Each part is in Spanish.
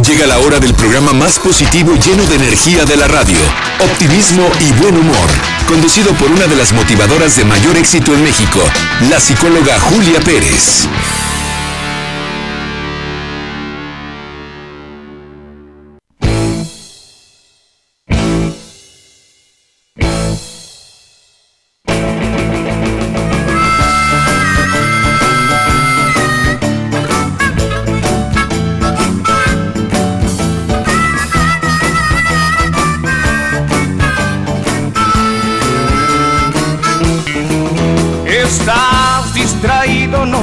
Llega la hora del programa más positivo y lleno de energía de la radio, optimismo y buen humor, conducido por una de las motivadoras de mayor éxito en México, la psicóloga Julia Pérez.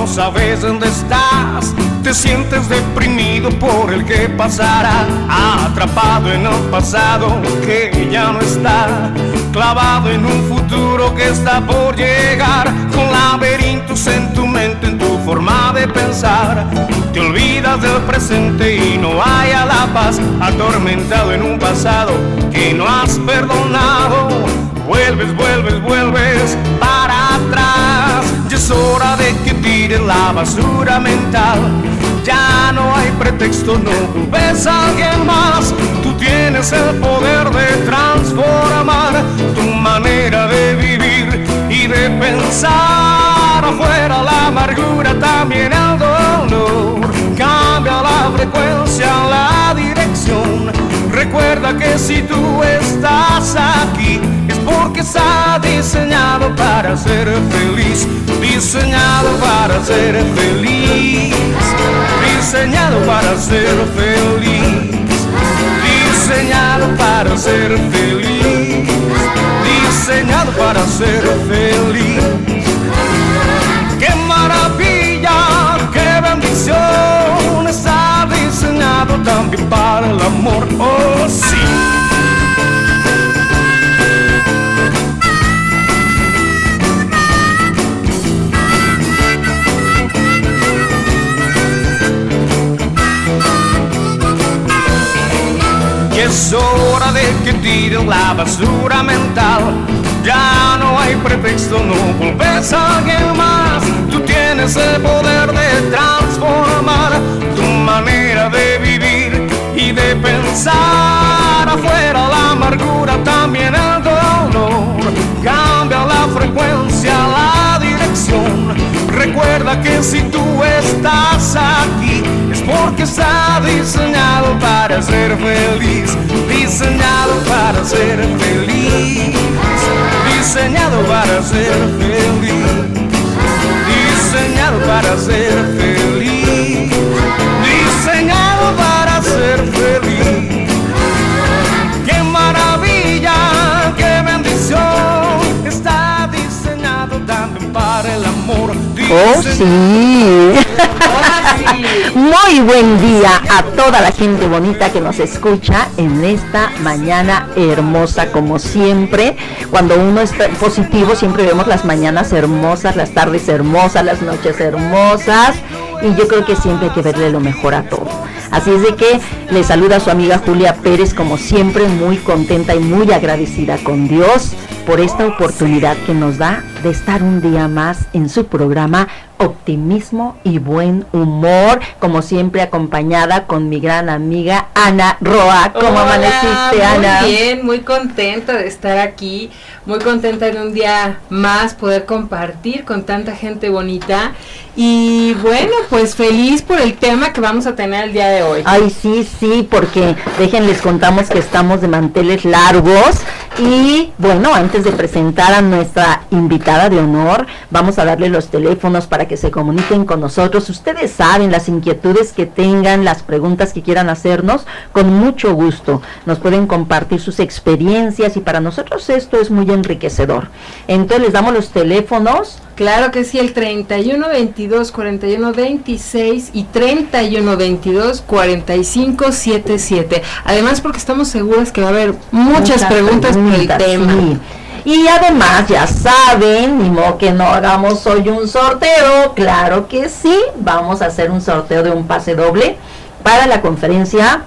Sabes dónde estás, te sientes deprimido por el que pasará, atrapado en un pasado que ya no está, clavado en un futuro que está por llegar, con laberintos en tu mente, en tu forma de pensar, te olvidas del presente y no hay a la paz, atormentado en un pasado que no has perdonado, vuelves para atrás, ya es hora de que tires la basura mental, ya no hay pretexto, no ves a alguien más, tú tienes el poder de transformar tu manera de vivir y de pensar, afuera la amargura, también el dolor, cambia la frecuencia, la dirección, recuerda que si tú estás aquí es porque está diseñado para ser feliz, diseñado para ser feliz, diseñado para ser feliz, diseñado para ser feliz, diseñado para ser feliz. ¡Qué maravilla! ¡Qué bendición! Está diseñado también para el amor, ¡oh sí! Es hora de que tires la basura mental, ya no hay pretexto, no volves a alguien más, tú tienes el poder de transformar tu manera de vivir y de pensar, afuera la amargura, también el dolor, cambia la frecuencia, la dirección, recuerda que si tú estás aquí es porque está diseñado para ser feliz, diseñado para ser feliz, diseñado para ser feliz, diseñado para ser feliz, diseñado para ser feliz. ¡Qué maravilla! ¡Qué bendición! Está diseñado también para el amor. ¡Oh, sí! Muy buen día a toda la gente bonita que nos escucha en esta mañana hermosa, como siempre. Cuando uno está positivo, siempre vemos las mañanas hermosas, las tardes hermosas, las noches hermosas, y yo creo que siempre hay que verle lo mejor a todo. Así es de que le saluda su amiga Julia Pérez, como siempre, muy contenta y muy agradecida con Dios por esta oportunidad que nos da de estar un día más en su programa Optimismo y Buen Humor, como siempre acompañada con mi gran amiga Ana Roa. ¿Cómo amaneciste, Ana? Muy bien, muy contenta de estar aquí, muy contenta de un día más poder compartir con tanta gente bonita y bueno, pues feliz por el tema que vamos a tener el día de hoy. Ay, sí, porque déjenles contamos que estamos de manteles largos y bueno, antes de presentar a nuestra invitada de honor, vamos a darle los teléfonos para que se comuniquen con nosotros. Ustedes saben las inquietudes que tengan, las preguntas que quieran hacernos, con mucho gusto nos pueden compartir sus experiencias y para nosotros esto es muy enriquecedor. Entonces les damos los teléfonos. Claro que sí, el 31 22 41 26 y 31 22 45 77. Además, porque estamos seguras que va a haber muchas preguntas por el tema. Sí. Y además, ya saben, ni modo que no hagamos hoy un sorteo. Claro que sí, vamos a hacer un sorteo de un pase doble para la conferencia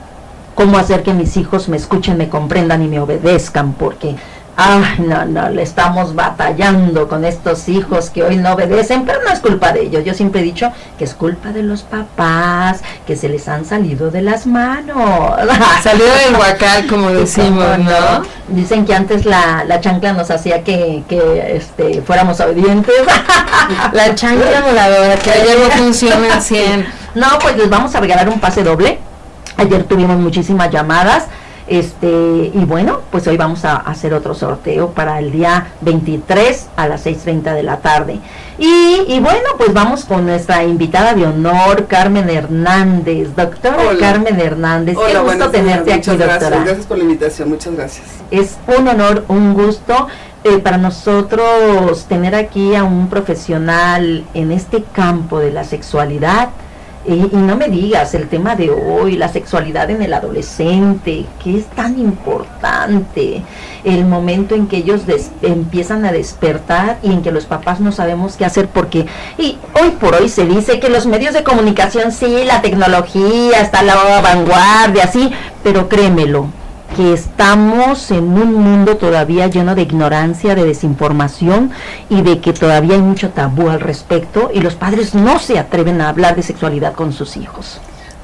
Cómo hacer que mis hijos me escuchen, me comprendan y me obedezcan, porque Ay, no, le estamos batallando con estos hijos que hoy no obedecen, pero no es culpa de ellos. Yo siempre he dicho que es culpa de los papás, que se les han salido de las manos. Salió del huacal, como decimos, ¿no? Dicen que antes la chancla nos hacía que fuéramos obedientes. La chancla voladora, que ayer no funciona al 100. No, pues les vamos a regalar un pase doble. Ayer tuvimos muchísimas llamadas. Y bueno, pues hoy vamos a hacer otro sorteo para el día 23 a las 6:30 de la tarde. Y bueno, pues vamos con nuestra invitada de honor, Carmen Hernández. Doctora Carmen Hernández, qué gusto tenerte aquí, doctora. Gracias por la invitación, muchas gracias. Es un honor, un gusto para nosotros tener aquí a un profesional en este campo de la sexualidad. Y no me digas, el tema de hoy, la sexualidad en el adolescente, que es tan importante, el momento en que ellos empiezan a despertar y en que los papás no sabemos qué hacer, porque y hoy por hoy se dice que los medios de comunicación, sí, la tecnología está a la vanguardia, sí, pero créemelo, que estamos en un mundo todavía lleno de ignorancia, de desinformación y de que todavía hay mucho tabú al respecto y los padres no se atreven a hablar de sexualidad con sus hijos.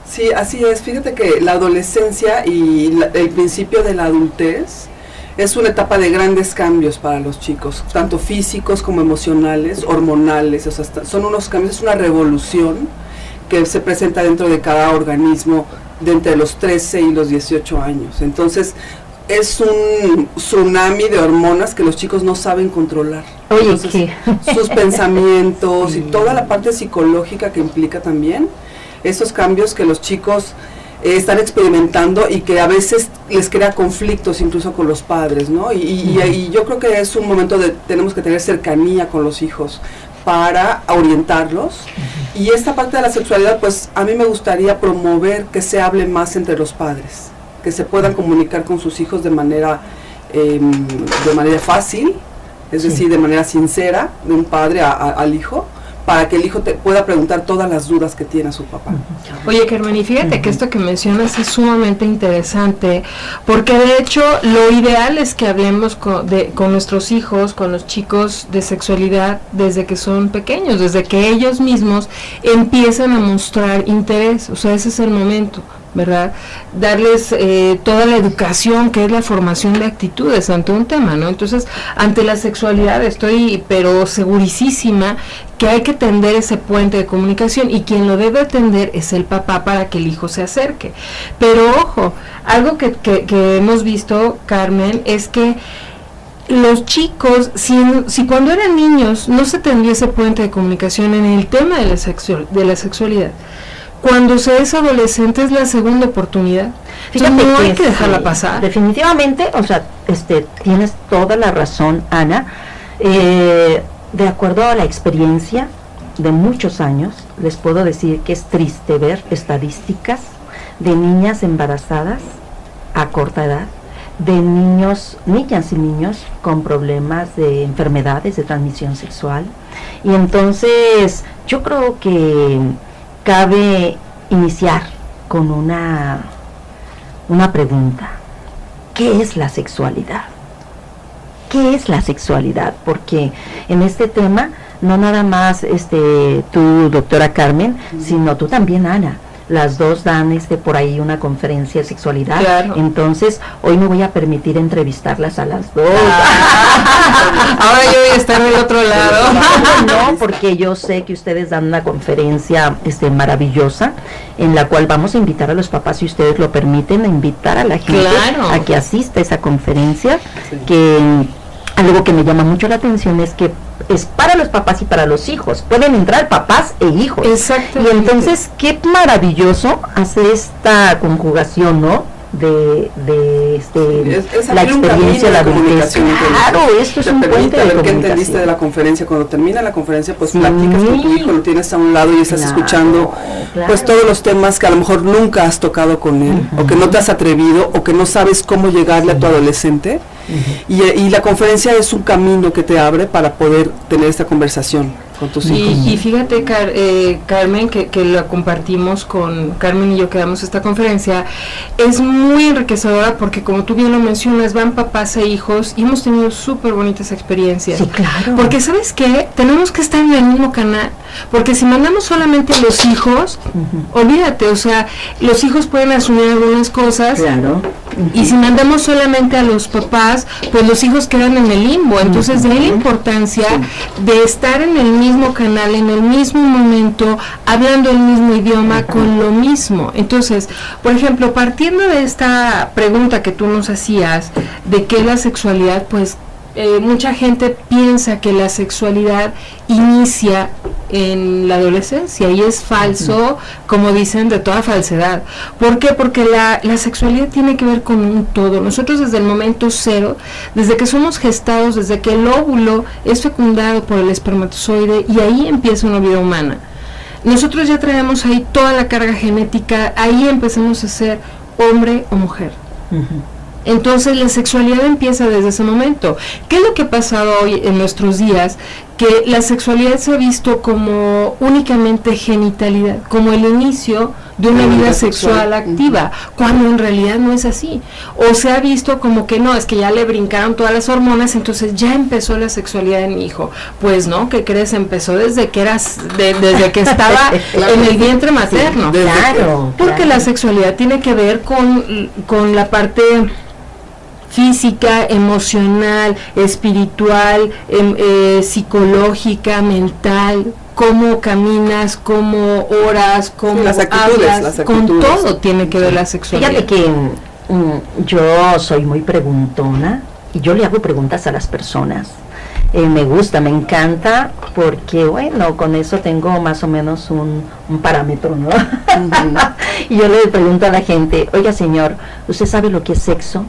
Sí, así es. Fíjate que la adolescencia y el principio de la adultez es una etapa de grandes cambios para los chicos, tanto físicos como emocionales, hormonales, o sea, son unos cambios, es una revolución que se presenta dentro de cada organismo de entre los 13 y los 18 años. Entonces, es un tsunami de hormonas que los chicos no saben controlar. Oye, entonces, sus pensamientos y toda la parte psicológica que implica también esos cambios que los chicos están experimentando y que a veces les crea conflictos incluso con los padres, ¿no? Y yo creo que es un momento de tenemos que tener cercanía con los hijos para orientarlos. Y esta parte de la sexualidad, pues a mí me gustaría promover que se hable más entre los padres, que se puedan comunicar con sus hijos de manera fácil, es decir, de manera sincera, de un padre al hijo, para que el hijo te pueda preguntar todas las dudas que tiene a su papá. Oye, Carmen, y fíjate que esto que mencionas es sumamente interesante, porque de hecho lo ideal es que hablemos con nuestros hijos, con los chicos de sexualidad desde que son pequeños, desde que ellos mismos empiezan a mostrar interés, o sea, ese es el momento, ¿verdad? Darles toda la educación que es la formación de actitudes ante un tema, ¿no? Entonces, ante la sexualidad estoy, pero segurísima que hay que tender ese puente de comunicación y quien lo debe tender es el papá para que el hijo se acerque. Pero ojo, algo que hemos visto, Carmen, es que los chicos, si cuando eran niños no se tendió ese puente de comunicación en el tema de la sexualidad, cuando se es adolescente es la segunda oportunidad. Fíjate, no hay que dejarla pasar. Definitivamente, o sea, tienes toda la razón, Ana. De acuerdo a la experiencia de muchos años, les puedo decir que es triste ver estadísticas de niñas embarazadas a corta edad, de niñas y niños con problemas de enfermedades de transmisión sexual. Y entonces yo creo que cabe iniciar con una pregunta. ¿Qué es la sexualidad? ¿Qué es la sexualidad? Porque en este tema, no nada más tú, doctora Carmen, sino tú también, Ana. Las dos dan por ahí una conferencia de sexualidad. Claro. Entonces, hoy me voy a permitir entrevistarlas a las dos. Ahora yo voy a estar del otro lado. No, porque yo sé que ustedes dan una conferencia maravillosa, en la cual vamos a invitar a los papás, si ustedes lo permiten, a invitar a la gente a que asista a esa conferencia, que algo que me llama mucho la atención es que es para los papás y para los hijos. Pueden entrar papás e hijos. Exactamente. Y entonces, qué maravilloso hace esta conjugación, ¿no? La experiencia de la adultez. Claro, esto es un puente de comunicación. ¿Qué entendiste de la conferencia? Cuando termina la conferencia, pues platicas con tu hijo, lo tienes a un lado y estás escuchando pues todos los temas que a lo mejor nunca has tocado con él, o que no te has atrevido, o que no sabes cómo llegarle a tu adolescente. Y la conferencia es un camino que te abre para poder tener esta conversación. con tus hijos. Y fíjate, Carmen, que la compartimos con Carmen y yo que damos esta conferencia, es muy enriquecedora porque, como tú bien lo mencionas, van papás e hijos y hemos tenido súper bonitas experiencias. Sí, claro. Porque, ¿sabes qué? Tenemos que estar en el mismo canal, porque si mandamos solamente a los hijos, olvídate, o sea, los hijos pueden asumir algunas cosas. Claro. Y si mandamos solamente a los papás, pues los hijos quedan en el limbo. Entonces, de ahí la importancia de estar en el mismo canal, en el mismo momento, hablando el mismo idioma, con lo mismo. Entonces, por ejemplo, partiendo de esta pregunta que tú nos hacías, de qué es la sexualidad, pues mucha gente piensa que la sexualidad inicia en la adolescencia y es falso, como dicen, de toda falsedad. ¿Por qué? Porque la sexualidad tiene que ver con un todo. Nosotros desde el momento cero, desde que somos gestados, desde que el óvulo es fecundado por el espermatozoide, y ahí empieza una vida humana. Nosotros ya traemos ahí toda la carga genética, ahí empezamos a ser hombre o mujer. Entonces la sexualidad empieza desde ese momento. ¿Qué es lo que ha pasado hoy en nuestros días? Que la sexualidad se ha visto como únicamente genitalidad, como el inicio de una vida sexual activa, cuando en realidad no es así. O se ha visto como que no, es que ya le brincaron todas las hormonas, entonces ya empezó la sexualidad en mi hijo. Pues no, ¿qué crees? Empezó desde que desde que estaba en el vientre materno. Sí, claro. Porque la sexualidad tiene que ver con la parte física, emocional, espiritual, psicológica, mental, cómo caminas, cómo oras, cómo hablas, con todo tiene que ver la sexualidad. Fíjate que yo soy muy preguntona y yo le hago preguntas a las personas. Me gusta, me encanta, porque bueno, con eso tengo más o menos un parámetro, ¿no? Y yo le pregunto a la gente, oiga señor, ¿usted sabe lo que es sexo?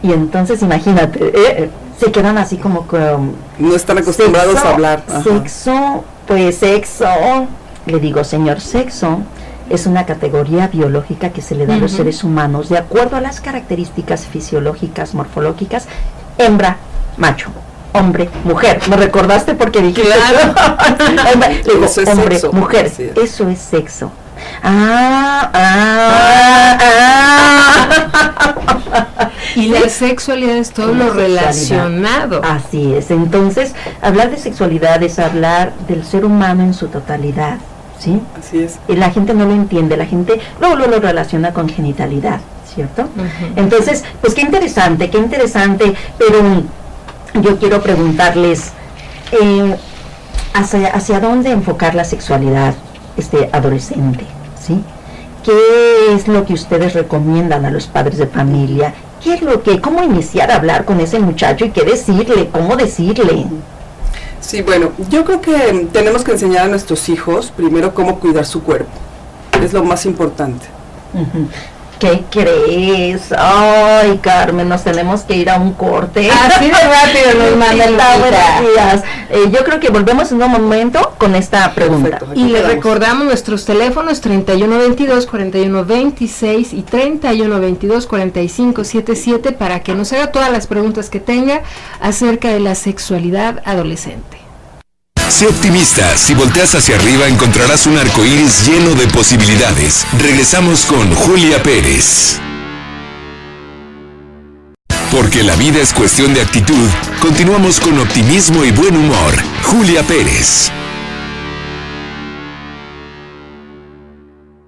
Y entonces imagínate, se quedan así como que no están acostumbrados a hablar. Sexo, pues sexo, le digo, señor, sexo es una categoría biológica que se le da a los seres humanos de acuerdo a las características fisiológicas, morfológicas, hembra, macho, hombre, mujer. ¿Me recordaste porque dije claro? Digo, eso es hombre, sexo, mujer, eso es sexo. Y la sexualidad es todo lo relacionado. Así es. Entonces, hablar de sexualidad es hablar del ser humano en su totalidad, ¿sí? Así es. Y la gente no lo entiende, la gente luego lo relaciona con genitalidad, ¿cierto? Entonces, pues qué interesante, pero yo quiero preguntarles, ¿hacia dónde enfocar la sexualidad adolescente? ¿Sí? ¿Qué es lo que ustedes recomiendan a los padres de familia? ¿Cómo iniciar a hablar con ese muchacho y qué decirle, cómo decirle? Sí, bueno, yo creo que tenemos que enseñar a nuestros hijos primero cómo cuidar su cuerpo. Es lo más importante. ¿Qué crees? Ay, Carmen, nos tenemos que ir a un corte. Así de rápido nos manda el días. Yo creo que volvemos en un momento con esta pregunta. Perfecto, y le recordamos nuestros teléfonos 3122-4126 y 3122-4577 para que nos haga todas las preguntas que tenga acerca de la sexualidad adolescente. Sé optimista, si volteas hacia arriba encontrarás un arco iris lleno de posibilidades. Regresamos con Julia Pérez. Porque la vida es cuestión de actitud, continuamos con optimismo y buen humor. Julia Pérez.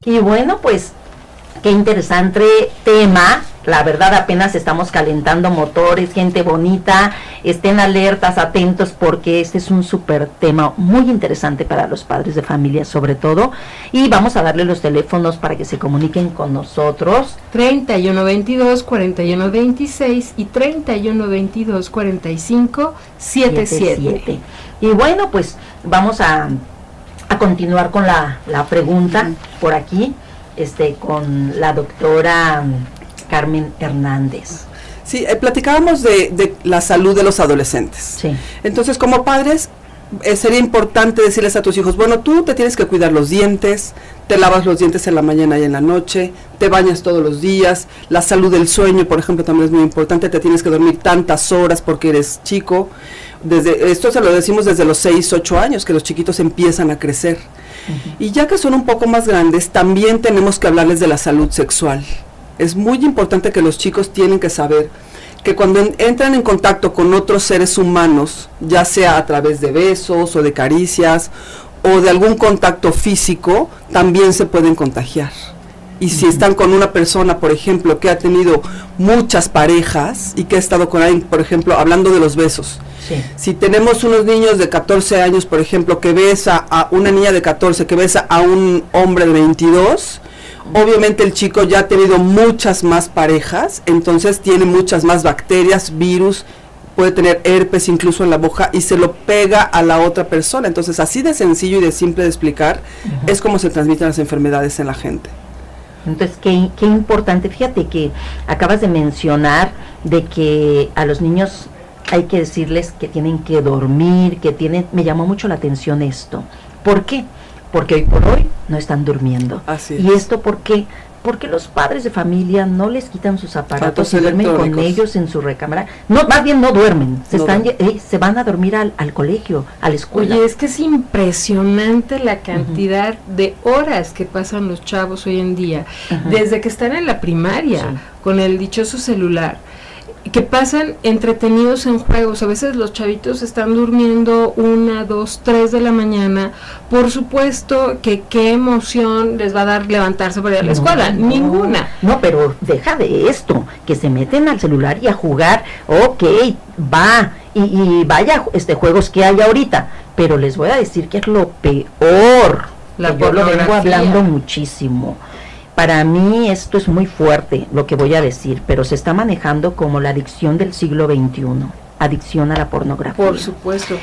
Y bueno, pues, qué interesante tema. La verdad, apenas estamos calentando motores, gente bonita, estén alertas, atentos, porque este es un súper tema muy interesante para los padres de familia sobre todo, y vamos a darle los teléfonos para que se comuniquen con nosotros. 3122-4126 y 3122-4577. Y bueno, pues vamos a continuar con la pregunta por aquí, con la doctora Carmen Hernández. Sí, platicábamos de la salud de los adolescentes. Sí. Entonces, como padres, sería importante decirles a tus hijos, bueno, tú te tienes que cuidar los dientes, te lavas los dientes en la mañana y en la noche, te bañas todos los días, la salud del sueño, por ejemplo, también es muy importante, te tienes que dormir tantas horas porque eres chico. Esto se lo decimos desde los 6, 8 años, que los chiquitos empiezan a crecer. Y ya que son un poco más grandes, también tenemos que hablarles de la salud sexual. Es muy importante que los chicos tienen que saber que cuando entran en contacto con otros seres humanos, ya sea a través de besos o de caricias o de algún contacto físico, también se pueden contagiar. Y si están con una persona, por ejemplo, que ha tenido muchas parejas y que ha estado con alguien, por ejemplo, hablando de los besos. Sí. Si tenemos unos niños de 14 años, por ejemplo, que besa a una niña de 14, que besa a un hombre de 22, obviamente el chico ya ha tenido muchas más parejas, entonces tiene muchas más bacterias, virus, puede tener herpes incluso en la boca y se lo pega a la otra persona. Entonces, así de sencillo y de simple de explicar, es como se transmiten las enfermedades en la gente. Entonces, qué importante. Fíjate que acabas de mencionar de que a los niños hay que decirles que tienen que dormir, me llamó mucho la atención esto. ¿Por qué? Porque hoy por hoy no están durmiendo. Así es. ¿Y esto por qué? Porque los padres de familia no les quitan sus aparatos y duermen con ellos en su recámara. No, más bien no duermen, se van a dormir al colegio, a la escuela. Oye, es que es impresionante la cantidad de horas que pasan los chavos hoy en día, desde que están en la primaria, con el dichoso celular, que pasan entretenidos en juegos. A veces los chavitos están durmiendo 1, 2, 3 de la mañana. Por supuesto que qué emoción les va a dar levantarse para ir a la escuela. Ninguna. No, pero deja de esto, que se meten al celular y a jugar. Ok, va, y vaya juegos que hay ahorita, pero les voy a decir que es lo peor. Yo lo vengo hablando muchísimo. Para mí esto es muy fuerte lo que voy a decir, pero se está manejando como la adicción del siglo XXI, adicción a la pornografía. Por supuesto.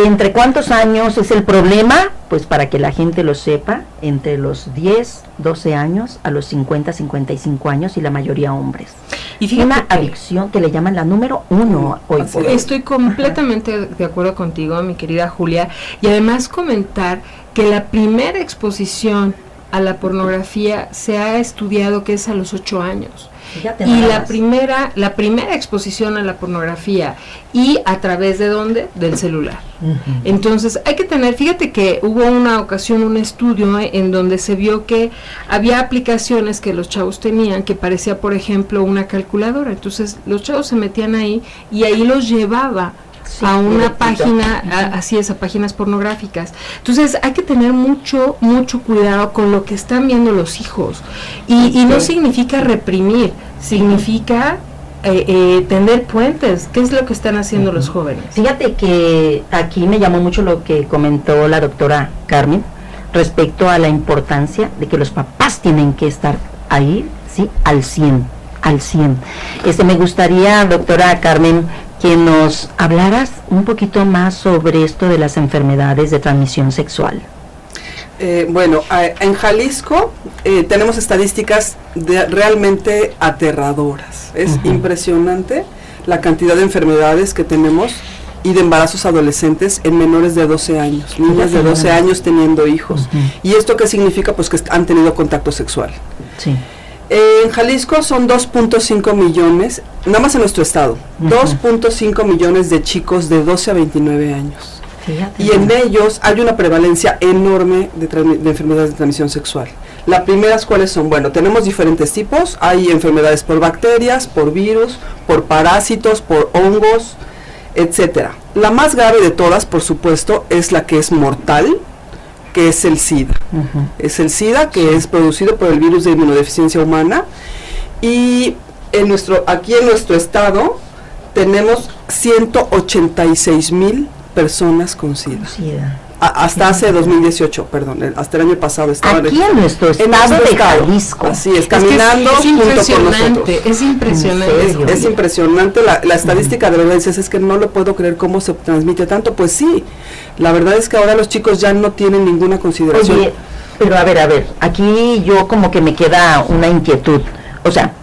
¿Entre cuántos años es el problema? Pues para que la gente lo sepa, entre los 10, 12 años a los 50, 55 años y la mayoría hombres. Y una adicción que le llaman la número 1 hoy por hoy. Estoy completamente de acuerdo contigo, mi querida Julia, y además comentar que la primera exposición a la pornografía se ha estudiado que es a los 8 años. Y la primera exposición a la pornografía, y a través de ¿dónde? Del celular. Entonces hay que tener, fíjate que hubo una ocasión un estudio en donde se vio que había aplicaciones que los chavos tenían que parecía, por ejemplo, una calculadora. Entonces los chavos se metían ahí y ahí los llevaba a una página, así es, a páginas pornográficas. Entonces hay que tener mucho cuidado con lo que están viendo los hijos, y no significa reprimir, significa tender puentes. ¿Qué es lo que están haciendo los jóvenes? Fíjate que aquí me llamó mucho lo que comentó la doctora Carmen respecto a la importancia de que los papás tienen que estar ahí, sí, al 100. Me gustaría, doctora Carmen, que nos hablaras un poquito más sobre esto de las enfermedades de transmisión sexual. En Jalisco tenemos estadísticas realmente aterradoras. Es impresionante la cantidad de enfermedades que tenemos y de embarazos adolescentes en menores de 12 años, niñas de 12 años teniendo hijos. ¿Y esto qué significa? Pues que han tenido contacto sexual. Sí. En Jalisco son 2.5 millones, nada más en nuestro estado, 2.5 millones de chicos de 12 a 29 años. Fíjate. Y en ellos hay una prevalencia enorme de enfermedades de transmisión sexual. Las primeras, ¿cuáles son? Bueno, tenemos diferentes tipos. Hay enfermedades por bacterias, por virus, por parásitos, por hongos, etcétera. La más grave de todas, por supuesto, es la que es mortal, que es el SIDA. Es el SIDA, que es producido por el virus de inmunodeficiencia humana, y aquí en nuestro estado tenemos 186,000 personas con SIDA. Hasta hace 2018, perdón, hasta el año pasado estaban aquí en nuestro estado de Jalisco. Así es, caminando junto con nosotros. Es impresionante. Es impresionante la estadística, de verdad, dices, es que no lo puedo creer cómo se transmite tanto. Pues sí, la verdad es que ahora los chicos ya no tienen ninguna consideración. Oye, pero a ver, aquí yo como que me queda una inquietud. O sea,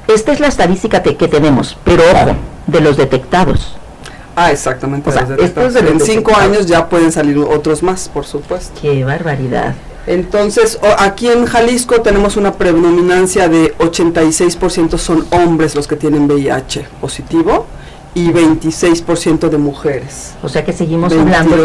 esta es la estadística que tenemos, pero ojo, de los detectados. Exactamente. O sea, en 5 años ya pueden salir otros más, por supuesto. Qué barbaridad. Entonces, aquí en Jalisco tenemos una predominancia de 86% son hombres los que tienen VIH positivo y 26% de mujeres. O sea que seguimos hablando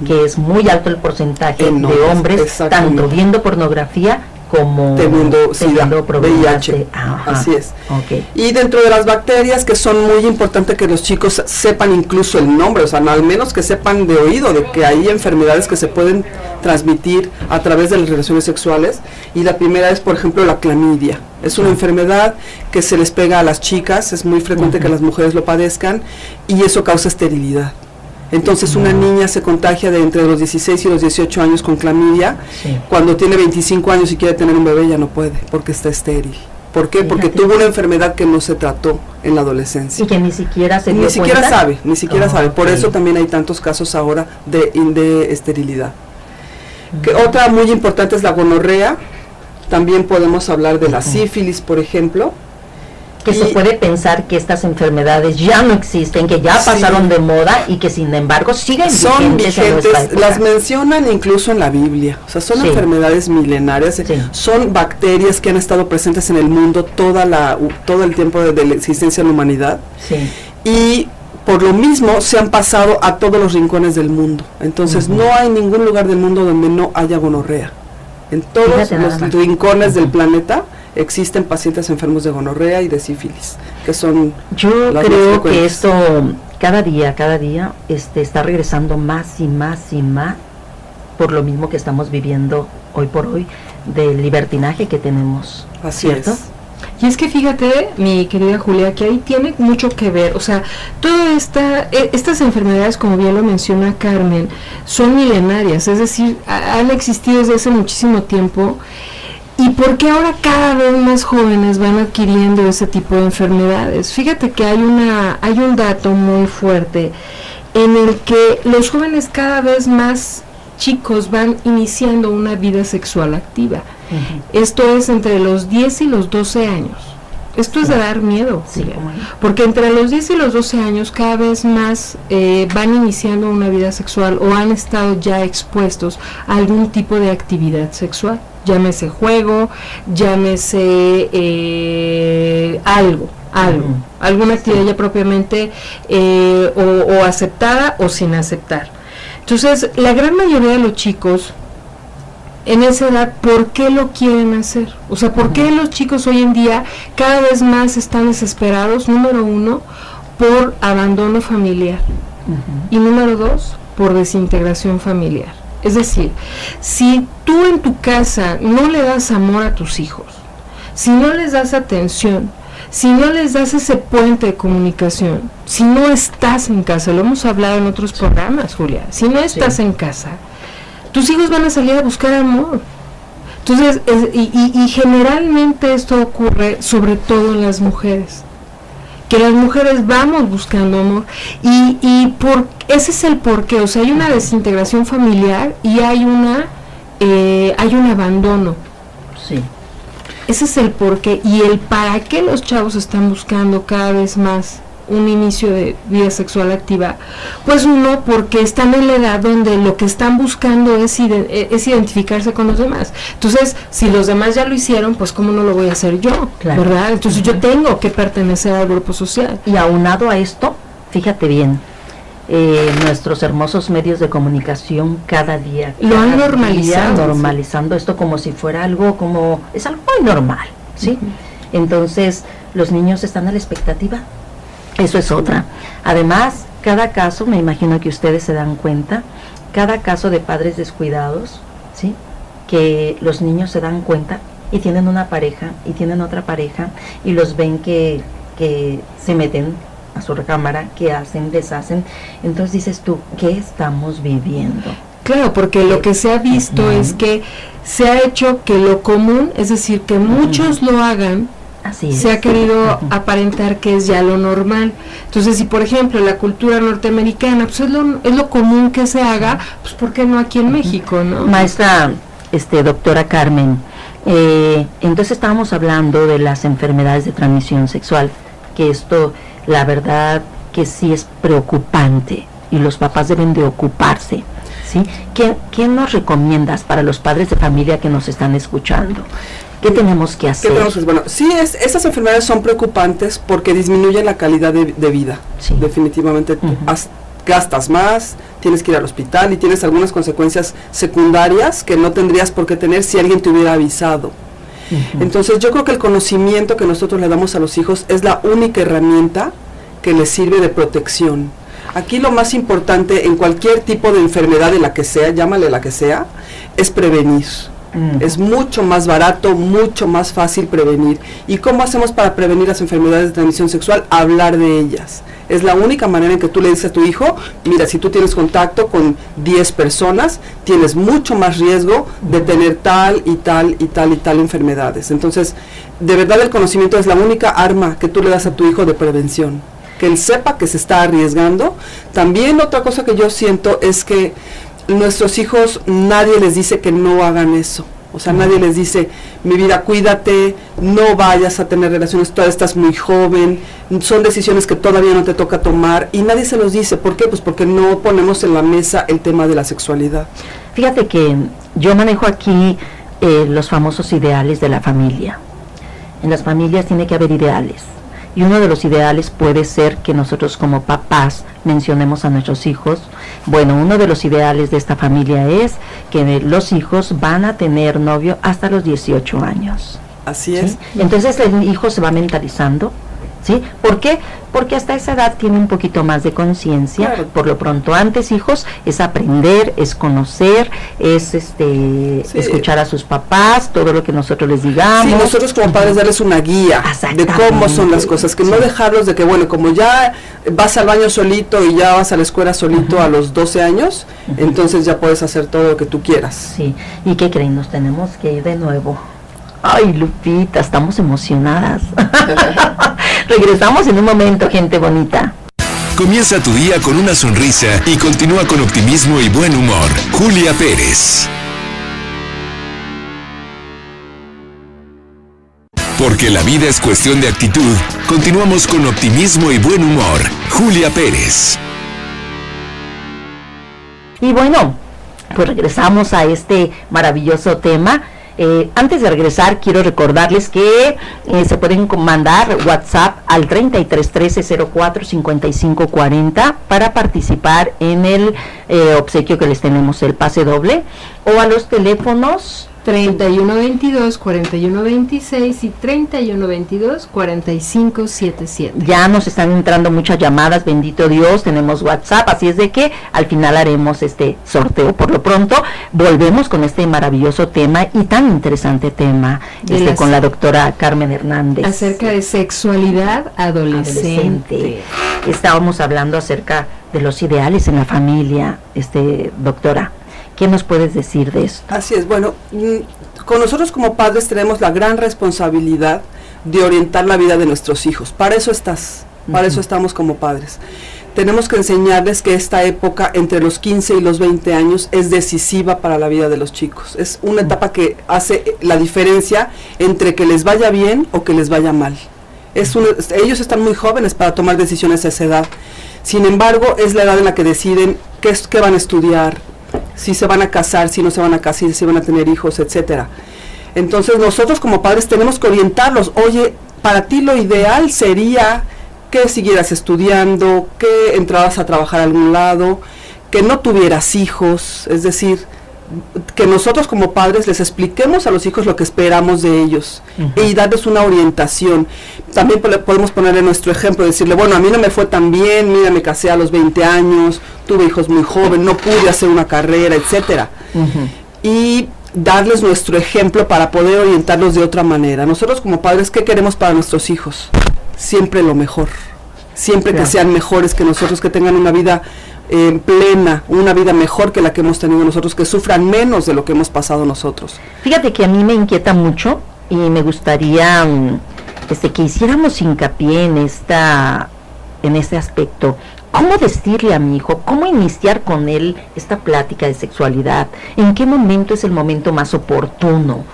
que es muy alto el porcentaje de hombres, tanto viendo pornografía como teniendo VIH. Así es. Okay. Y dentro de las bacterias, que son muy importantes que los chicos sepan incluso el nombre, o sea, al menos que sepan de oído de que hay enfermedades que se pueden transmitir a través de las relaciones sexuales. Y la primera es, por ejemplo, la clamidia. Es una enfermedad que se les pega a las chicas, es muy frecuente que las mujeres lo padezcan y eso causa esterilidad. Entonces una niña se contagia de entre los 16 y los 18 años con clamidia, cuando tiene 25 años y quiere tener un bebé ya no puede, porque está estéril. ¿Por qué? Porque tuvo una enfermedad que no se trató en la adolescencia. Y que ni siquiera se dio cuenta. Ni siquiera sabe. Por eso también hay tantos casos ahora de esterilidad. Que otra muy importante es la gonorrea. También podemos hablar de la sífilis, por ejemplo. Que se puede pensar que estas enfermedades ya no existen, que ya pasaron de moda y que sin embargo siguen vigentes en nuestra época. Las mencionan incluso en la Biblia, o sea, son enfermedades milenarias, son bacterias que han estado presentes en el mundo todo el tiempo de la existencia de la humanidad, y por lo mismo se han pasado a todos los rincones del mundo. Entonces no hay ningún lugar del mundo donde no haya gonorrea. En todos los rincones del planeta existen pacientes enfermos de gonorrea y de sífilis, que son... Yo creo que esto cada día está regresando más y más y más, por lo mismo que estamos viviendo hoy por hoy, del libertinaje que tenemos. Así ¿cierto? es. Y es que fíjate, mi querida Julia, que ahí tiene mucho que ver, o sea, todas estas enfermedades, como bien lo menciona Carmen, son milenarias, es decir, han existido desde hace muchísimo tiempo. ¿Y por qué ahora cada vez más jóvenes van adquiriendo ese tipo de enfermedades? Fíjate que hay un dato muy fuerte en el que los jóvenes cada vez más chicos van iniciando una vida sexual activa. Esto es entre los 10 y los 12 años. Esto es de dar miedo, porque entre los 10 y los 12 años cada vez más van iniciando una vida sexual o han estado ya expuestos a algún tipo de actividad sexual. Llámese juego, llámese alguna actividad ya propiamente o aceptada o sin aceptar. Entonces, la gran mayoría de los chicos en esa edad, ¿por qué lo quieren hacer? O sea, ¿por qué los chicos hoy en día cada vez más están desesperados? Número uno, por abandono familiar. Y número dos, por desintegración familiar. Es decir, si tú en tu casa no le das amor a tus hijos, si no les das atención, si no les das ese puente de comunicación, si no estás en casa, lo hemos hablado en otros programas, Julia, si no estás en casa, tus hijos van a salir a buscar amor. Entonces, y generalmente esto ocurre sobre todo en las mujeres, que las mujeres vamos buscando amor, y ese es el porqué. O sea, hay una desintegración familiar y hay un abandono. Ese es el porqué y el para qué los chavos están buscando cada vez más un inicio de vida sexual activa. Pues uno, porque están en la edad donde lo que están buscando es identificarse con los demás. Entonces, si los demás ya lo hicieron, pues cómo no lo voy a hacer yo, ¿verdad? Entonces yo tengo que pertenecer al grupo social. Y aunado a esto, fíjate bien, nuestros hermosos medios de comunicación cada día lo han normalizado, normalizando esto como si fuera algo es algo muy normal, ¿sí? Entonces los niños están a la expectativa. Eso es otra. Además, cada caso, me imagino que ustedes se dan cuenta, cada caso de padres descuidados, ¿sí? Que los niños se dan cuenta y tienen una pareja y tienen otra pareja y los ven que se meten a su recámara, que hacen, deshacen. Entonces dices tú, ¿qué estamos viviendo? Claro, porque lo que se ha visto es que se ha hecho que lo común, es decir, que muchos lo hagan. Se ha querido aparentar que es ya lo normal. Entonces, si por ejemplo la cultura norteamericana pues es lo común que se haga, pues ¿por qué no aquí en México, no? Maestra, doctora Carmen, entonces estábamos hablando de las enfermedades de transmisión sexual, que esto, la verdad que sí es preocupante y los papás deben de ocuparse, ¿sí? ¿Qué nos recomiendas para los padres de familia que nos están escuchando? ¿Qué tenemos que hacer? Bueno, sí, estas enfermedades son preocupantes porque disminuyen la calidad de vida. Sí. Definitivamente gastas más, tienes que ir al hospital y tienes algunas consecuencias secundarias que no tendrías por qué tener si alguien te hubiera avisado. Entonces yo creo que el conocimiento que nosotros le damos a los hijos es la única herramienta que les sirve de protección. Aquí lo más importante en cualquier tipo de enfermedad, de la que sea, llámale la que sea, es prevenir. Es mucho más barato, mucho más fácil prevenir. ¿Y cómo hacemos para prevenir las enfermedades de transmisión sexual? Hablar de ellas. Es la única manera en que tú le dices a tu hijo, mira, si tú tienes contacto con 10 personas, tienes mucho más riesgo de tener tal y tal y tal y tal enfermedades. Entonces, de verdad el conocimiento es la única arma que tú le das a tu hijo de prevención. Que él sepa que se está arriesgando. También otra cosa que yo siento es que nuestros hijos, nadie les dice que no hagan eso. O sea, nadie les dice, mi vida, cuídate, no vayas a tener relaciones, todavía estás muy joven, son decisiones que todavía no te toca tomar, y nadie se los dice. ¿Por qué? Pues porque no ponemos en la mesa el tema de la sexualidad. Fíjate que yo manejo aquí los famosos ideales de la familia. En las familias tiene que haber ideales. Y uno de los ideales puede ser que nosotros como papás mencionemos a nuestros hijos. Bueno, uno de los ideales de esta familia es que los hijos van a tener novio hasta los 18 años. Así es. ¿Sí? Entonces el hijo se va mentalizando, ¿sí? ¿Por qué? Porque hasta esa edad tiene un poquito más de conciencia. Claro. Por lo pronto, antes, hijos, es aprender, es conocer, es escuchar a sus papás, todo lo que nosotros les digamos. Sí, nosotros como padres darles una guía de cómo son las cosas, que no dejarlos de que, bueno, como ya vas al baño solito y ya vas a la escuela solito a los 12 años, entonces ya puedes hacer todo lo que tú quieras. Sí, ¿y qué creen? Nos tenemos que ir de nuevo. Ay, Lupita, estamos emocionadas. Regresamos en un momento, gente bonita. Comienza tu día con una sonrisa y continúa con optimismo y buen humor. Julia Pérez. Porque la vida es cuestión de actitud, continuamos con optimismo y buen humor. Julia Pérez. Y bueno, pues regresamos a este maravilloso tema. Antes de regresar, quiero recordarles que se pueden mandar WhatsApp al 3313045540 para participar en el obsequio que les tenemos, el pase doble, o a los teléfonos 3122-4126 y 3122-4577. Ya nos están entrando muchas llamadas, bendito Dios, tenemos WhatsApp, así es de que al final haremos este sorteo. Por lo pronto, volvemos con este maravilloso tema y tan interesante tema con la doctora Carmen Hernández. Acerca de sexualidad adolescente. Estábamos hablando acerca de los ideales en la familia, doctora. ¿Qué nos puedes decir de esto? Así es, bueno, con nosotros como padres tenemos la gran responsabilidad de orientar la vida de nuestros hijos. Para eso para eso estamos como padres. Tenemos que enseñarles que esta época entre los 15 y los 20 años es decisiva para la vida de los chicos. Es una etapa que hace la diferencia entre que les vaya bien o que les vaya mal. Ellos están muy jóvenes para tomar decisiones a esa edad. Sin embargo, es la edad en la que deciden qué van a estudiar, si se van a casar, si no se van a casar, si van a tener hijos, etcétera. Entonces nosotros como padres tenemos que orientarlos. Oye, para ti lo ideal sería que siguieras estudiando, que entraras a trabajar a algún lado, que no tuvieras hijos, es decir, que nosotros como padres les expliquemos a los hijos lo que esperamos de ellos y darles una orientación. También podemos ponerle nuestro ejemplo, decirle, bueno, a mí no me fue tan bien, mira, me casé a los 20 años, tuve hijos muy joven, no pude hacer una carrera, etcétera. Y darles nuestro ejemplo para poder orientarlos de otra manera. Nosotros como padres, ¿qué queremos para nuestros hijos? Siempre lo mejor, siempre que sean mejores que nosotros, que tengan una vida plena, una vida mejor que la que hemos tenido nosotros, que sufran menos de lo que hemos pasado nosotros. Fíjate que a mí me inquieta mucho y me gustaría que hiciéramos hincapié en este aspecto. ¿Cómo decirle a mi hijo, cómo iniciar con él esta plática de sexualidad? ¿En qué momento es el momento más oportuno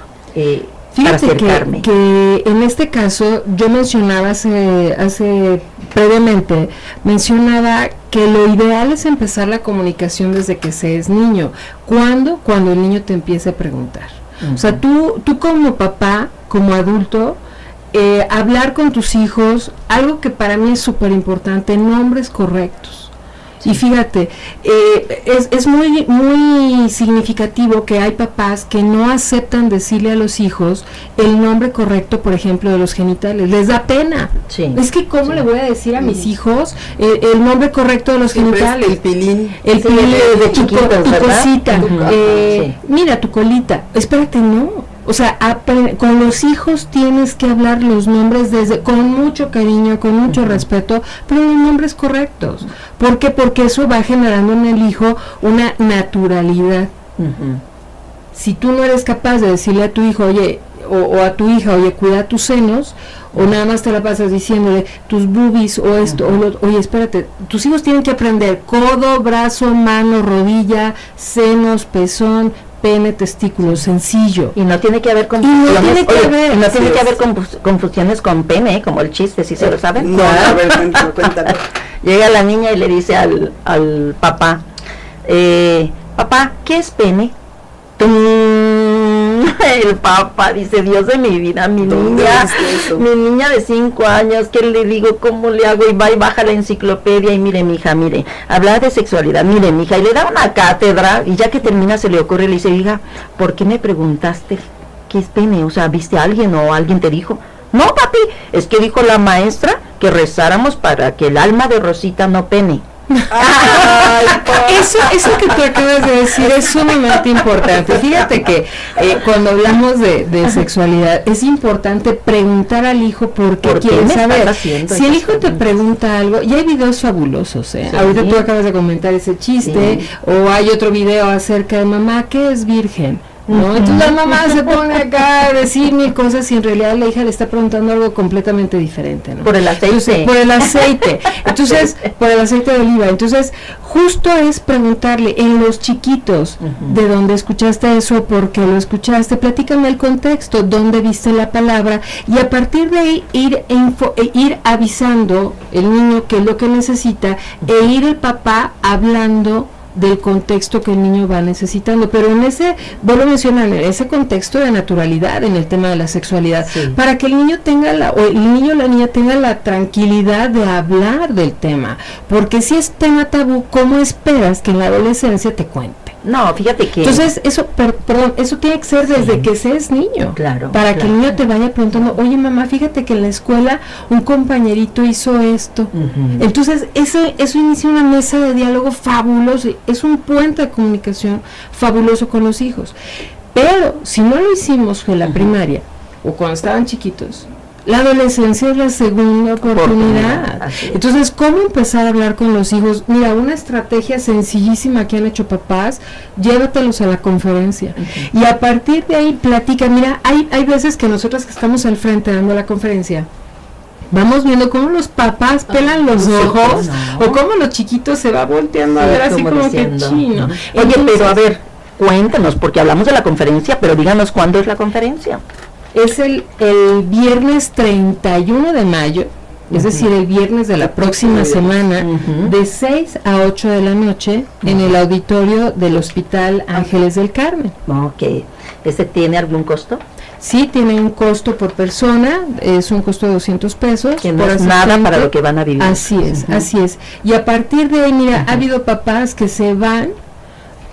para acercarme? Que en este caso yo mencionaba hace previamente mencionaba que lo ideal es empezar la comunicación desde que se es niño. ¿Cuándo? Cuando el niño te empiece a preguntar. O sea, tú como papá, como adulto, hablar con tus hijos, algo que para mí es súper importante, nombres correctos. Y fíjate, es muy, muy significativo que hay papás que no aceptan decirle a los hijos el nombre correcto, por ejemplo, de los genitales. Les da pena. Sí. Es que ¿cómo le voy a decir a mis hijos el nombre correcto de los genitales? El pilín. El pilín de chiquitos, tu cosita. Mira, tu colita. Espérate, no. O sea, con los hijos tienes que hablar los nombres con mucho cariño, con mucho respeto, pero los nombres correctos. ¿Por qué? Porque eso va generando en el hijo una naturalidad. Si tú no eres capaz de decirle a tu hijo, oye, o a tu hija, oye, cuida tus senos, o nada más te la pasas diciéndole tus boobies o esto, oye, espérate, tus hijos tienen que aprender codo, brazo, mano, rodilla, senos, pezón, pene, testículo, sencillo. Y no tiene que haber confusiones. No tiene que haber confusiones con pene, como el chiste, ¿sí se lo saben? No, a ver, cuéntame. Llega la niña y le dice al papá, papá, ¿qué es pene? El papá dice, Dios de mi vida, mi niña de 5 años, ¿qué le digo? ¿Cómo le hago? Y va y baja la enciclopedia y mire, mija, mire, hablar de sexualidad, mire, mija, y le da una cátedra, y ya que termina se le ocurre, le dice, hija, ¿por qué me preguntaste qué es pene? O sea, ¿viste a alguien o alguien te dijo? No, papi, es que dijo la maestra que rezáramos para que el alma de Rosita no pene. Ay, eso que tú acabas de decir es sumamente importante. Fíjate que cuando hablamos de sexualidad es importante preguntar al hijo por qué quiere saber. Si el hijo te pregunta algo, y hay videos fabulosos, sí. Ahorita tú acabas de comentar ese chiste, o hay otro video acerca de mamá, ¿qué es virgen? ¿No? Entonces la mamá se pone acá a decir mil cosas y en realidad la hija le está preguntando algo completamente diferente, ¿no? Por el aceite. Entonces, por el aceite de oliva. Entonces, justo es preguntarle en los chiquitos, ¿de dónde escuchaste eso? ¿Por qué lo escuchaste? Platícame el contexto, ¿dónde viste la palabra? Y a partir de ahí ir avisando el niño qué es lo que necesita e ir el papá hablando del contexto que el niño va necesitando, pero en ese, vuelvo a mencionar, en ese contexto de naturalidad en el tema de la sexualidad, para que el niño tenga el niño o la niña tenga la tranquilidad de hablar del tema, porque si es tema tabú, ¿cómo esperas que en la adolescencia te cuente? No, fíjate que... Entonces, eso tiene que ser desde que se es niño. Claro. Para que el niño te vaya preguntando, oye mamá, fíjate que en la escuela un compañerito hizo esto. Entonces, eso inicia una mesa de diálogo fabuloso. Es un puente de comunicación fabuloso con los hijos. Pero, si no lo hicimos en la primaria, o cuando estaban chiquitos, la adolescencia es la segunda oportunidad. Entonces, ¿cómo empezar a hablar con los hijos? Mira, una estrategia sencillísima que han hecho papás, llévatelos a la conferencia. Y a partir de ahí platica. Mira, hay veces que nosotras que estamos al frente dando la conferencia, vamos viendo cómo los papás pelan los ojos, o cómo los chiquitos se va volteando a ver así como diciendo, que chino. Oye, pero a ver, cuéntanos, porque hablamos de la conferencia, pero díganos cuándo es la conferencia. Es el viernes 31 de mayo, es decir, el viernes de la próxima semana, de 6 a 8 de la noche, en el auditorio del Hospital Ángeles del Carmen. Ok. ¿Ese tiene algún costo? Sí, tiene un costo por persona, es un costo de 200 pesos. Que no es nada para lo que van a vivir. Así es, así es. Y a partir de ahí, mira, ha habido papás que se van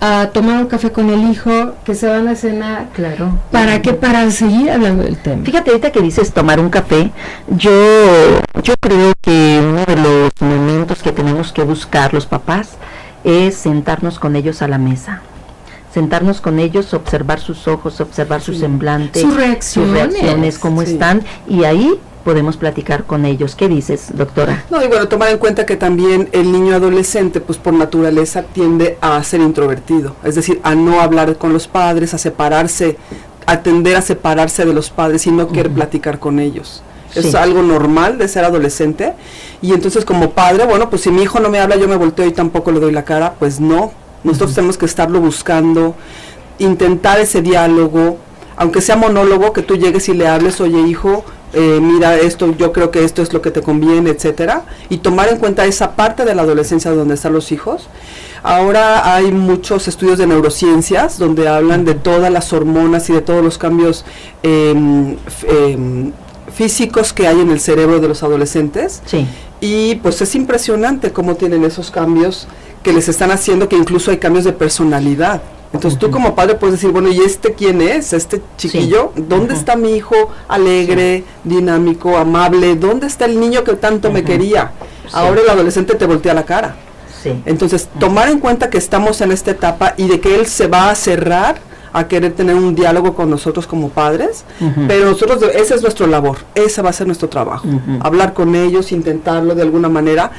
a tomar un café con el hijo, que se van a cenar. Claro. ¿Para qué? Para seguir hablando del tema. Fíjate, ahorita que dices tomar un café, yo creo que uno de los momentos que tenemos que buscar los papás es sentarnos con ellos a la mesa. Sentarnos con ellos, observar sus ojos, observar su semblante, sus reacciones, cómo están, y ahí podemos platicar con ellos. ¿Qué dices, doctora? No, y bueno, tomar en cuenta que también el niño adolescente, pues por naturaleza tiende a ser introvertido, es decir, a no hablar con los padres, a separarse, a tender a separarse de los padres y no querer platicar con ellos. Es algo normal de ser adolescente, y entonces como padre, bueno, pues si mi hijo no me habla, yo me volteo y tampoco le doy la cara, pues no. Nosotros tenemos que estarlo buscando, intentar ese diálogo, aunque sea monólogo, que tú llegues y le hables, oye hijo, mira esto, yo creo que esto es lo que te conviene, etcétera, y tomar en cuenta esa parte de la adolescencia donde están los hijos. Ahora hay muchos estudios de neurociencias donde hablan de todas las hormonas y de todos los cambios físicos que hay en el cerebro de los adolescentes. Sí. Y pues es impresionante cómo tienen esos cambios que les están haciendo, que incluso hay cambios de personalidad. Entonces tú como padre puedes decir, bueno, ¿y este quién es? ¿Este chiquillo? Sí. ¿Dónde está mi hijo alegre, dinámico, amable? ¿Dónde está el niño que tanto me quería? Sí. Ahora el adolescente te voltea la cara. Sí. Entonces, tomar en cuenta que estamos en esta etapa y de que él se va a cerrar a querer tener un diálogo con nosotros como padres, pero nosotros, esa es nuestra labor, ese va a ser nuestro trabajo, hablar con ellos, intentarlo de alguna manera,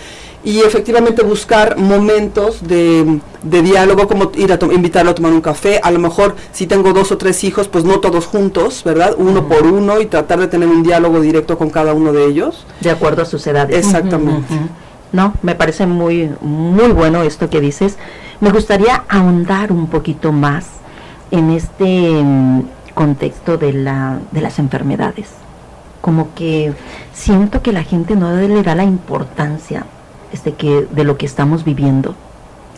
y efectivamente buscar momentos de diálogo, como ir a invitarlo a tomar un café. A lo mejor si tengo 2 o 3 hijos, pues no todos juntos, ¿verdad? Uno por uno, y tratar de tener un diálogo directo con cada uno de ellos. De acuerdo a sus edades. Exactamente. No, me parece muy, muy bueno esto que dices. Me gustaría ahondar un poquito más en este contexto de las enfermedades. Como que siento que la gente no le da la importancia de lo que estamos viviendo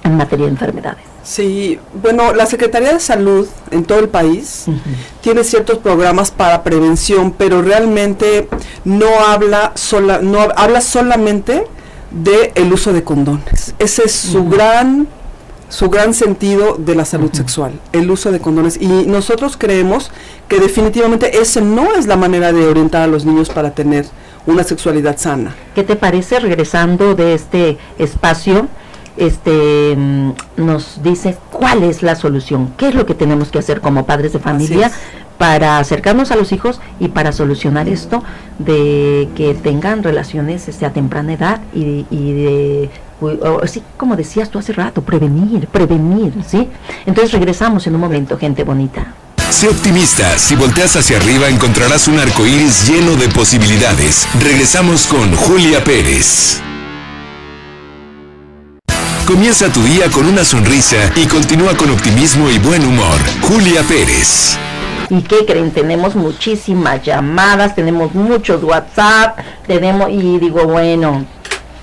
en materia de enfermedades. Sí, bueno, la Secretaría de Salud en todo el país tiene ciertos programas para prevención, pero realmente no habla solamente de el uso de condones. Ese es su gran sentido de la salud sexual, el uso de condones. Y nosotros creemos que definitivamente esa no es la manera de orientar a los niños para tener una sexualidad sana. ¿Qué te parece, regresando de este espacio, nos dice cuál es la solución? ¿Qué es lo que tenemos que hacer como padres de familia para acercarnos a los hijos y para solucionar esto de que tengan relaciones a temprana edad y de así como decías tú hace rato, prevenir, ¿sí? Entonces regresamos en un momento, gente bonita. Sé optimista, si volteas hacia arriba encontrarás un arco iris lleno de posibilidades. Regresamos con Julia Pérez. Comienza tu día con una sonrisa y continúa con optimismo y buen humor. Julia Pérez. ¿Y qué creen? Tenemos muchísimas llamadas, tenemos muchos WhatsApp, y digo, bueno,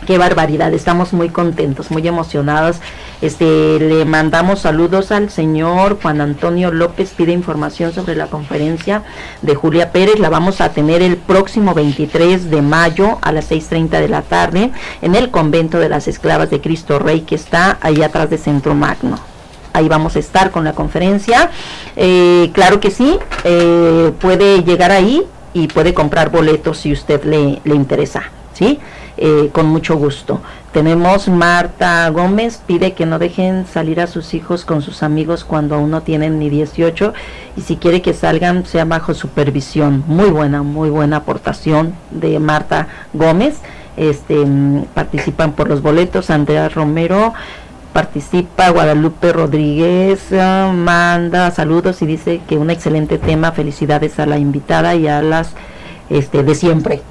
qué barbaridad, estamos muy contentos, muy emocionados. Le mandamos saludos al señor Juan Antonio López, pide información sobre la conferencia de Julia Pérez. La vamos a tener el próximo 23 de mayo a las 6:30 de la tarde en el convento de las Esclavas de Cristo Rey, que está ahí atrás de Centro Magno. Ahí vamos a estar con la conferencia. Claro que sí, puede llegar ahí y puede comprar boletos si usted le interesa, ¿sí? Con mucho gusto. Tenemos Marta Gómez, pide que no dejen salir a sus hijos con sus amigos cuando aún no tienen ni 18, y si quiere que salgan sea bajo supervisión. Muy buena aportación de Marta Gómez. Participan por los boletos. Andrea Romero participa, Guadalupe Rodríguez manda saludos y dice que un excelente tema, felicidades a la invitada y a las de siempre.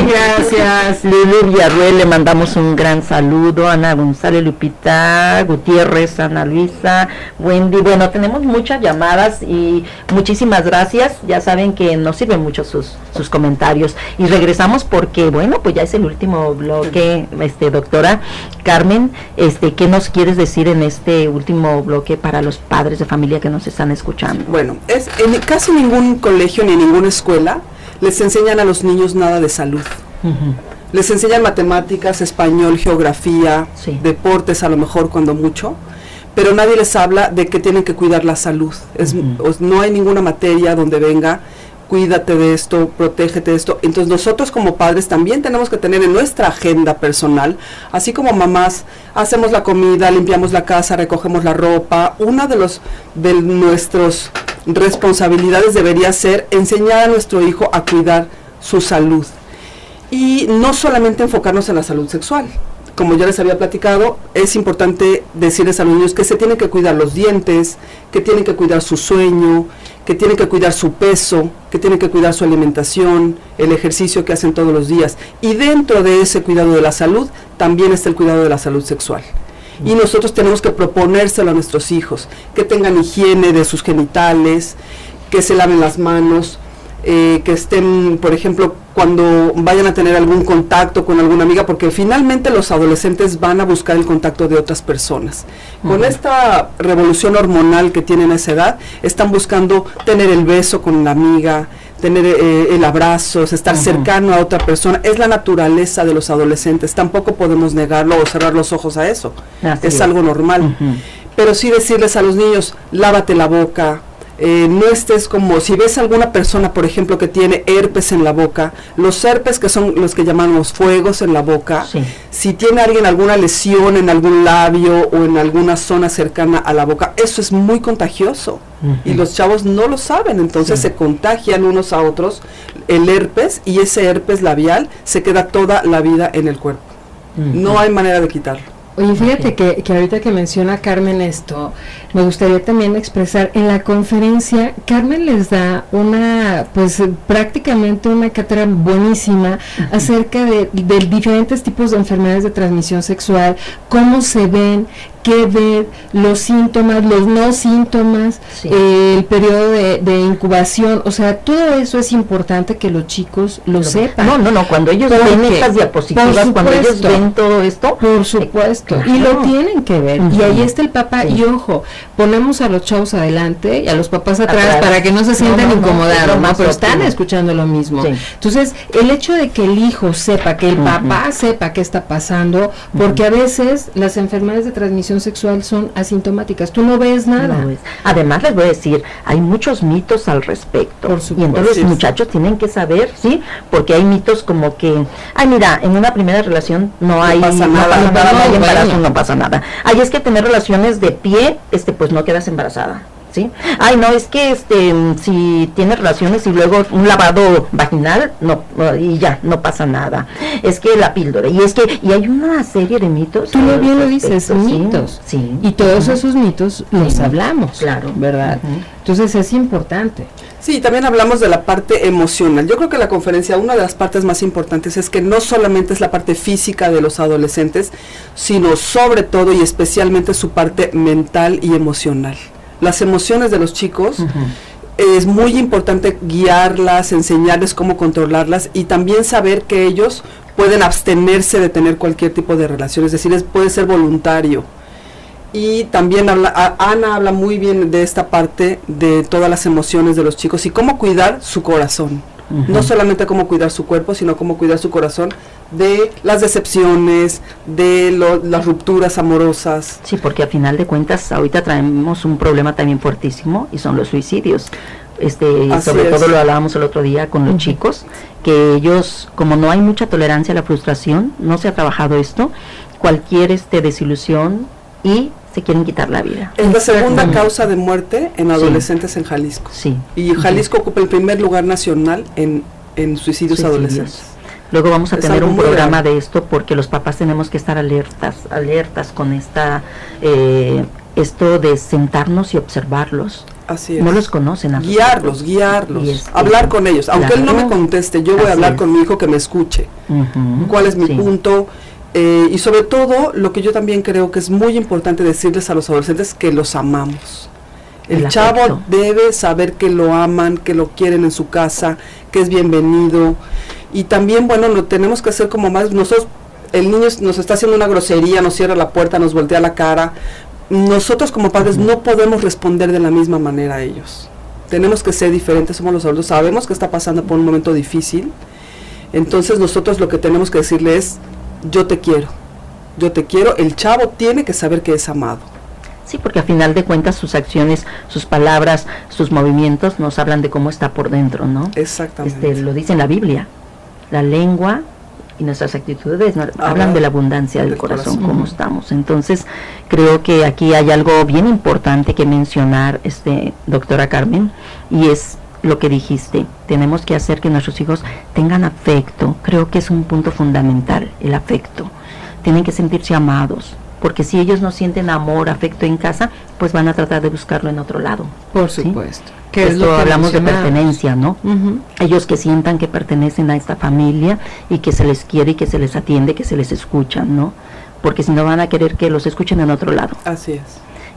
Gracias. Lili Villarruel, le mandamos un gran saludo. Ana González, Lupita Gutiérrez, Ana Luisa, Wendy. Bueno, tenemos muchas llamadas y muchísimas gracias. Ya saben que nos sirven mucho sus comentarios. Y regresamos porque, bueno, pues ya es el último bloque, doctora Carmen. ¿Qué nos quieres decir en este último bloque para los padres de familia que nos están escuchando? Bueno, en casi ningún colegio ni ninguna escuela les enseñan a los niños nada de salud. Les enseñan matemáticas, español, geografía, deportes a lo mejor cuando mucho, pero nadie les habla de que tienen que cuidar la salud. No hay ninguna materia donde venga, cuídate de esto, protégete de esto. Entonces nosotros como padres también tenemos que tener en nuestra agenda personal, así como mamás, hacemos la comida, limpiamos la casa, recogemos la ropa. Una de nuestros responsabilidades debería ser enseñar a nuestro hijo a cuidar su salud y no solamente enfocarnos en la salud sexual. Como ya les había platicado, es importante decirles a los niños que se tienen que cuidar los dientes, que tienen que cuidar su sueño, que tienen que cuidar su peso, que tienen que cuidar su alimentación, el ejercicio que hacen todos los días. Y dentro de ese cuidado de la salud también está el cuidado de la salud sexual. Y nosotros tenemos que proponérselo a nuestros hijos, que tengan higiene de sus genitales, que se laven las manos, que estén, por ejemplo, cuando vayan a tener algún contacto con alguna amiga, porque finalmente los adolescentes van a buscar el contacto de otras personas. Con esta revolución hormonal que tienen a esa edad, están buscando tener el beso con la amiga, tener el abrazo, estar cercano a otra persona. Es la naturaleza de los adolescentes, tampoco podemos negarlo o cerrar los ojos a eso. Es algo normal. Pero sí decirles a los niños, lávate la boca. No estés como, si ves a alguna persona, por ejemplo, que tiene herpes en la boca, los herpes que son los que llamamos fuegos en la boca, si tiene alguien alguna lesión en algún labio o en alguna zona cercana a la boca, eso es muy contagioso y los chavos no lo saben, entonces se contagian unos a otros el herpes y ese herpes labial se queda toda la vida en el cuerpo. No hay manera de quitarlo. Oye, fíjate que ahorita que menciona Carmen esto, me gustaría también expresar, en la conferencia, Carmen les da pues prácticamente una cátedra buenísima acerca de diferentes tipos de enfermedades de transmisión sexual, cómo se ven, qué ver, los síntomas, los no síntomas, el periodo de incubación, o sea, todo eso es importante que los chicos lo sepan. No, cuando ellos ven estas diapositivas, cuando ellos ven todo esto, por supuesto, y lo tienen que ver, y ahí está el papá, y ojo, ponemos a los chavos adelante y a los papás atrás para que no se sientan incomodados, pero están escuchando lo mismo. Entonces, el hecho de que el hijo sepa, que el papá sepa qué está pasando, porque a veces las enfermedades de transmisión sexual son asintomáticas, tú no ves nada. Además les voy a decir, hay muchos mitos al respecto, por supuesto, y entonces los muchachos tienen que saber, porque hay mitos como que, mira, en una primera relación no hay embarazo, no pasa nada. Es que tener relaciones de pie, pues no quedas embarazada. ¿Sí? No, es que si tienes relaciones y luego un lavado vaginal, no, y ya, no pasa nada. Es que la píldora, y hay una serie de mitos. Tú bien lo dices, mitos. Y todos esos mitos los hablamos, claro, ¿verdad? Entonces es importante. Sí, también hablamos de la parte emocional. Yo creo que la conferencia, una de las partes más importantes es que no solamente es la parte física de los adolescentes, sino sobre todo y especialmente su parte mental y emocional. Las emociones de los chicos, es muy importante guiarlas, enseñarles cómo controlarlas y también saber que ellos pueden abstenerse de tener cualquier tipo de relación, es decir, puede ser voluntario. Y también Ana habla muy bien de esta parte de todas las emociones de los chicos y cómo cuidar su corazón. No solamente cómo cuidar su cuerpo, sino cómo cuidar su corazón de las decepciones, de las rupturas amorosas. Sí, porque a final de cuentas ahorita traemos un problema también fuertísimo y son los suicidios. Sobre todo lo hablábamos el otro día con los chicos, que ellos, como no hay mucha tolerancia a la frustración, no se ha trabajado esto, cualquier desilusión y se quieren quitar la vida. Es la segunda causa de muerte en adolescentes en Jalisco. Y Jalisco ocupa el primer lugar nacional en suicidios adolescentes. Luego vamos a tener un programa de esto porque los papás tenemos que estar alertas con esto de sentarnos y observarlos. Así es. No los conocen. Guiarlos, hablar con ellos. Aunque él no me conteste, yo voy a hablar con mi hijo, que me escuche. ¿Cuál es mi punto? Y sobre todo, lo que yo también creo que es muy importante decirles a los adolescentes, que los amamos. El chavo debe saber que lo aman, que lo quieren en su casa, que es bienvenido. Y también, bueno, lo tenemos que hacer como más, nosotros, el niño nos está haciendo una grosería, nos cierra la puerta, nos voltea la cara. Nosotros como padres no podemos responder de la misma manera a ellos. Tenemos que ser diferentes, somos los adultos, sabemos que está pasando por un momento difícil. Entonces nosotros lo que tenemos que decirle es, yo te quiero, el chavo tiene que saber que es amado. Sí, porque a final de cuentas sus acciones, sus palabras, sus movimientos nos hablan de cómo está por dentro, ¿no? Exactamente. Lo dice en la Biblia, la lengua y nuestras actitudes hablan de la abundancia del corazón, cómo estamos. Entonces, creo que aquí hay algo bien importante que mencionar, doctora Carmen, y es lo que dijiste, tenemos que hacer que nuestros hijos tengan afecto. Creo que es un punto fundamental, el afecto. Tienen que sentirse amados, porque si ellos no sienten amor, afecto en casa, pues van a tratar de buscarlo en otro lado. Por supuesto. ¿Sí? Que es lo que hablamos de pertenencia, ¿no? Ellos que sientan que pertenecen a esta familia y que se les quiere y que se les atiende, que se les escuchan, ¿no? Porque si no van a querer que los escuchen en otro lado. Así es.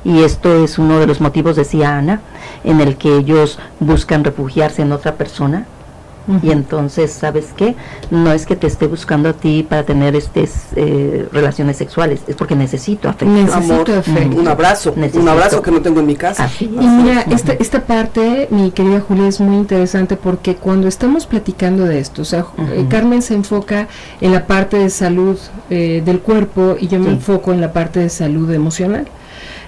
Y esto es uno de los motivos, decía Ana, en el que ellos buscan refugiarse en otra persona Y entonces, ¿sabes qué? No es que te esté buscando a ti para tener relaciones sexuales, es porque necesito afecto. Necesito afecto. Un abrazo que no tengo en mi casa. Así Y mira, esta parte, mi querida Julia, es muy interesante porque cuando estamos platicando de esto, o sea, Carmen se enfoca en la parte de salud del cuerpo y yo me enfoco en la parte de salud emocional.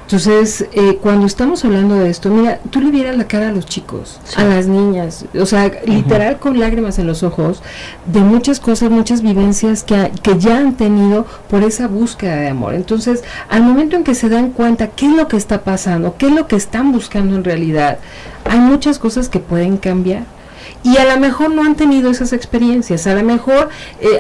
Entonces, cuando estamos hablando de esto, mira, tú le vieras la cara a los chicos, a las niñas, o sea, literal con lágrimas en los ojos, de muchas cosas, muchas vivencias que ya han tenido por esa búsqueda de amor. Entonces, al momento en que se dan cuenta qué es lo que está pasando, qué es lo que están buscando en realidad, hay muchas cosas que pueden cambiar. Y a lo mejor no han tenido esas experiencias, a lo mejor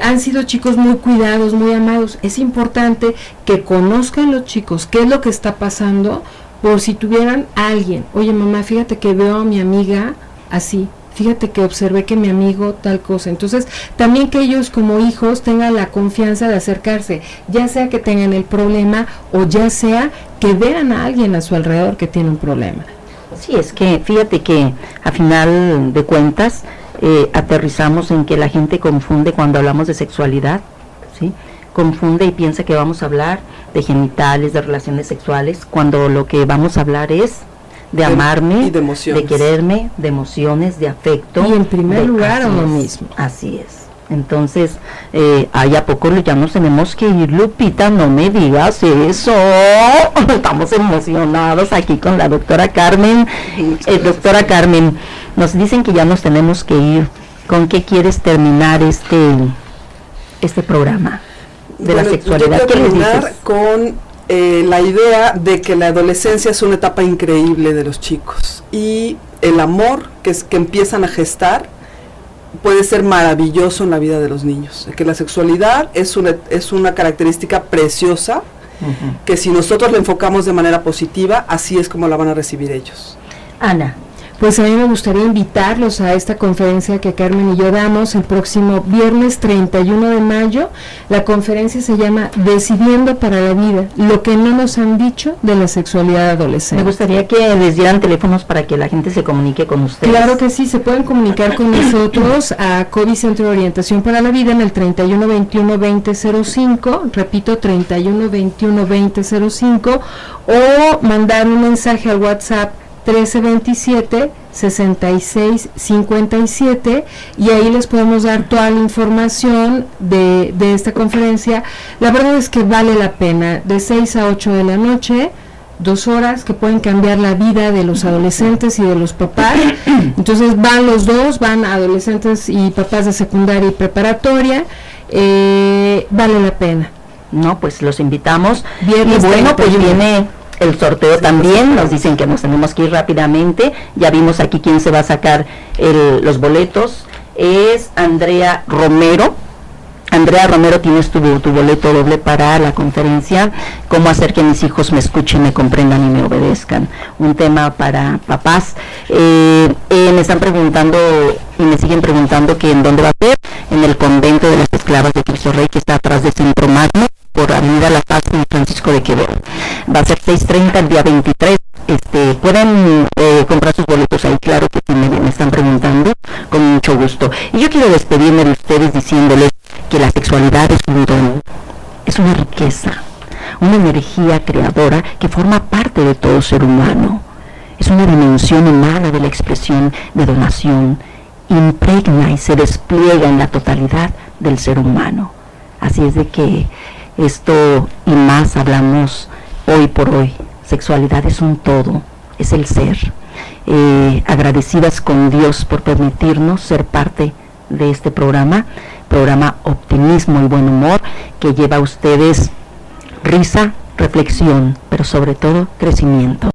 han sido chicos muy cuidados, muy amados. Es importante que conozcan los chicos qué es lo que está pasando, por si tuvieran a alguien. Oye, mamá, fíjate que veo a mi amiga así, fíjate que observé que mi amigo tal cosa. Entonces, también que ellos como hijos tengan la confianza de acercarse, ya sea que tengan el problema o ya sea que vean a alguien a su alrededor que tiene un problema. Sí, es que fíjate que a final de cuentas aterrizamos en que la gente confunde cuando hablamos de sexualidad, ¿sí? Confunde y piensa que vamos a hablar de genitales, de relaciones sexuales, cuando lo que vamos a hablar es de amarme, de quererme, de emociones, de afecto. Y en primer lugar a uno mismo. Así es. Entonces, ¿a poco ya nos tenemos que ir, Lupita? No me digas eso. Estamos emocionados aquí con la doctora Carmen. Doctora Carmen, nos dicen que ya nos tenemos que ir. ¿Con qué quieres terminar este programa de la sexualidad? Yo quiero terminar con la idea de que la adolescencia es una etapa increíble de los chicos. Y el amor que empiezan a gestar puede ser maravilloso en la vida de los niños, que la sexualidad es una característica preciosa, que si nosotros la enfocamos de manera positiva, así es como la van a recibir ellos. Ana. Pues a mí me gustaría invitarlos a esta conferencia que Carmen y yo damos el próximo viernes 31 de mayo. La conferencia se llama Decidiendo para la Vida, lo que no nos han dicho de la sexualidad adolescente. Me gustaría que les dieran teléfonos para que la gente se comunique con ustedes. Claro que sí, se pueden comunicar con nosotros a COVID Centro de Orientación para la Vida en el 3121-2005, repito, 3121-2005, o mandar un mensaje al WhatsApp 1327-6657 y ahí les podemos dar toda la información de esta conferencia. La verdad es que vale la pena, de 6 a 8 de la noche, 2 horas que pueden cambiar la vida de los adolescentes y de los papás. Entonces van los dos, van adolescentes y papás de secundaria y preparatoria, vale la pena. No, pues los invitamos. Viernes y bueno, 31. pues viene el sorteo también, nos dicen que nos tenemos que ir rápidamente, ya vimos aquí quién se va a sacar los boletos, es Andrea Romero. Andrea Romero, tienes tu boleto doble para la conferencia, cómo hacer que mis hijos me escuchen, me comprendan y me obedezcan, un tema para papás. Me están preguntando y me siguen preguntando que en dónde va a ser, en el convento de las esclavas de Cristo Rey, que está atrás de Centro Magno, por Avenida La Paz y Francisco de Quevedo. Va a ser 6:30 el día 23. Pueden comprar sus boletos ahí, claro que sí, me están preguntando, con mucho gusto. Y yo quiero despedirme de ustedes diciéndoles que la sexualidad es un don, es una riqueza, una energía creadora que forma parte de todo ser humano. Es una dimensión humana de la expresión de donación, impregna y se despliega en la totalidad del ser humano. Así es de que esto y más hablamos hoy por hoy. Sexualidad es un todo, es el ser. Agradecidas con Dios por permitirnos ser parte de este programa Optimismo y Buen Humor, que lleva a ustedes risa, reflexión, pero sobre todo crecimiento.